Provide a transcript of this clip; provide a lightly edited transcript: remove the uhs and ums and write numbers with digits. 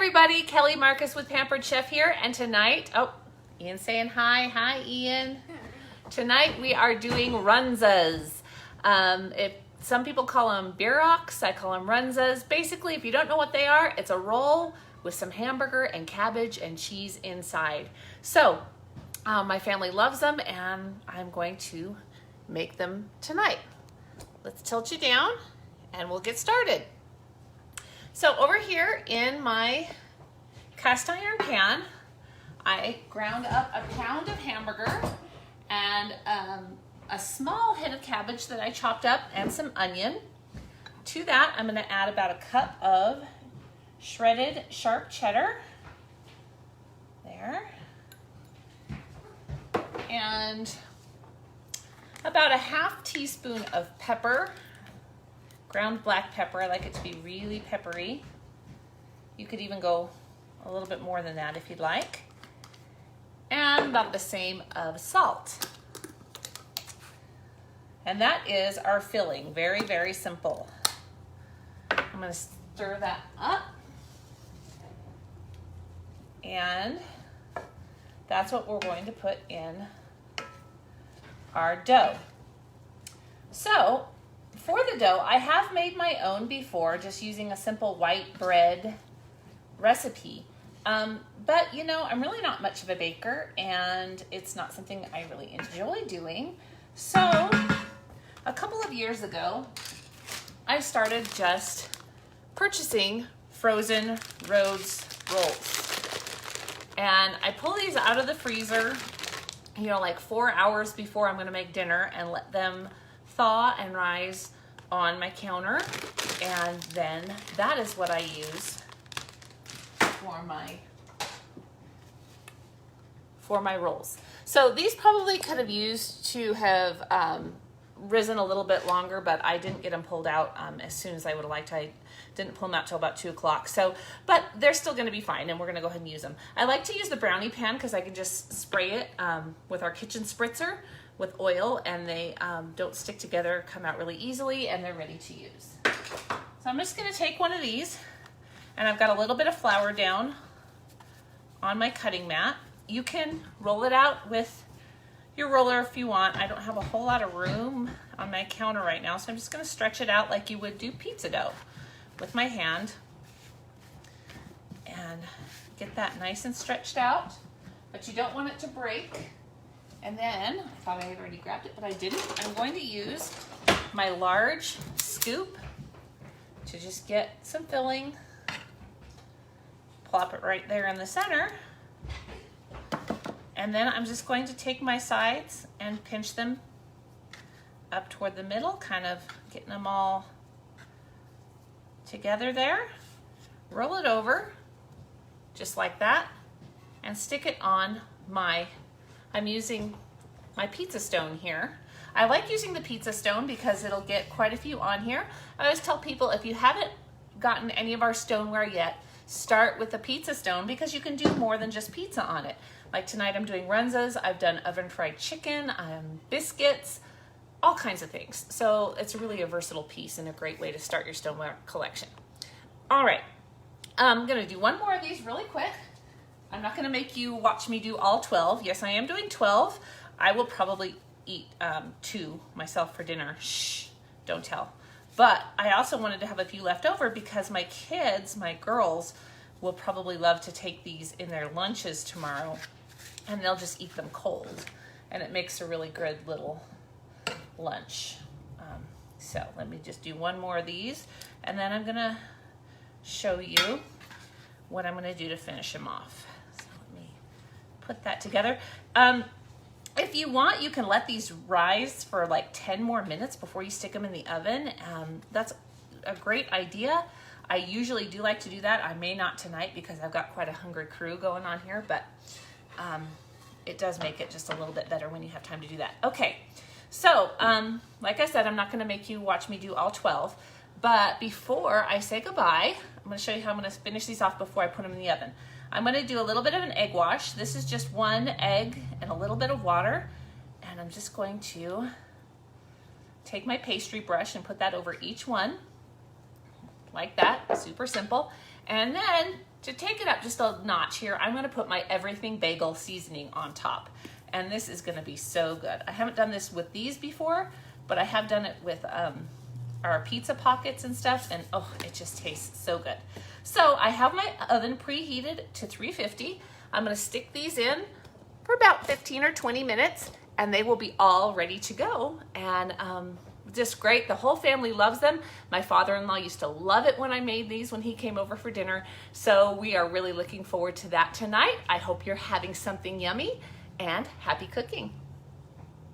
everybody, Kelly Marcus with Pampered Chef here, and tonight, Ian's saying hi. Hi, Ian. Tonight we are doing runzas. Some people call them bieroks, I call them runzas. Basically, if you don't know what they are, it's a roll with some hamburger and cabbage and cheese inside. So, my family loves them, and I'm going to make them tonight. Let's tilt you down, and we'll get started. So over here in my cast iron pan, I ground up a pound of hamburger and a small head of cabbage that I chopped up and some onion. To that, I'm going to add about a cup of shredded sharp cheddar. There. And about a half teaspoon of pepper. Ground black pepper. I like it to be really peppery. You could even go a little bit more than that if you'd like. And about the same of salt. And that is our filling. Very, very simple. I'm going to stir that up. And that's what we're going to put in our dough. So, for the dough, I have made my own before, just using a simple white bread recipe. But, you know, I'm really not much of a baker, and it's not something I really enjoy doing. So, a couple of years ago, I started just purchasing frozen Rhodes rolls. And I pull these out of the freezer, you know, like 4 hours before I'm going to make dinner, and let them thaw and rise on my counter, and then that is what I use for my rolls. So these probably could have used to have risen a little bit longer, but I didn't get them pulled out as soon as I would have liked. I didn't pull them out till about 2 o'clock. So, but they're still going to be fine, and we're going to go ahead and use them. I like to use the brownie pan because I can just spray it with our kitchen spritzer with oil, and they don't stick together, come out really easily, and they're ready to use. So I'm just going to take one of these, and I've got a little bit of flour down on my cutting mat. You can roll it out with your roller if you want. I don't have a whole lot of room on my counter right now, so I'm just going to stretch it out like you would do pizza dough with my hand, and get that nice and stretched out, but you don't want it to break. And then, I thought I had already grabbed it, but I didn't. I'm going to use my large scoop to just get some filling. Plop it right there in the center. And then I'm just going to take my sides and pinch them up toward the middle, kind of getting them all together there. Roll it over, just like that, and stick it on I'm using my pizza stone here. I like using the pizza stone because it'll get quite a few on here. I always tell people, if you haven't gotten any of our stoneware yet, start with the pizza stone because you can do more than just pizza on it. Like tonight I'm doing runzas, I've done oven fried chicken, biscuits, all kinds of things. So it's really a versatile piece and a great way to start your stoneware collection. All right, I'm gonna do one more of these really quick. I'm not going to make you watch me do all 12. Yes, I am doing 12. I will probably eat 2 myself for dinner. Shh, don't tell. But I also wanted to have a few left over because my kids, my girls, will probably love to take these in their lunches tomorrow, and they'll just eat them cold. And it makes a really good little lunch. So let me just do one more of these, and then I'm going to show you what I'm going to do to finish them off. Put that together. If you want, you can let these rise for like 10 more minutes before you stick them in the oven. That's a great idea. I usually do like to do that. I may not tonight because I've got quite a hungry crew going on here, but it does make it just a little bit better when you have time to do that. Okay, so like I said, I'm not gonna make you watch me do all 12, but before I say goodbye, I'm gonna show you how I'm gonna finish these off before I put them in the oven. I'm going to do a little bit of an egg wash. This is just 1 egg and a little bit of water. And I'm just going to take my pastry brush and put that over each one. like that, super simple. And then to take it up just a notch here, I'm gonna put my everything bagel seasoning on top. And this is gonna be so good. I haven't done this with these before, but I have done it with our pizza pockets and stuff, and oh, it just tastes so good. So I have my oven preheated to 350. I'm gonna stick these in for about 15 or 20 minutes, and they will be all ready to go. And just great. The whole family loves them. My father-in-law used to love it when I made these when he came over for dinner. So we are really looking forward to that tonight. I hope you're having something yummy, and happy cooking.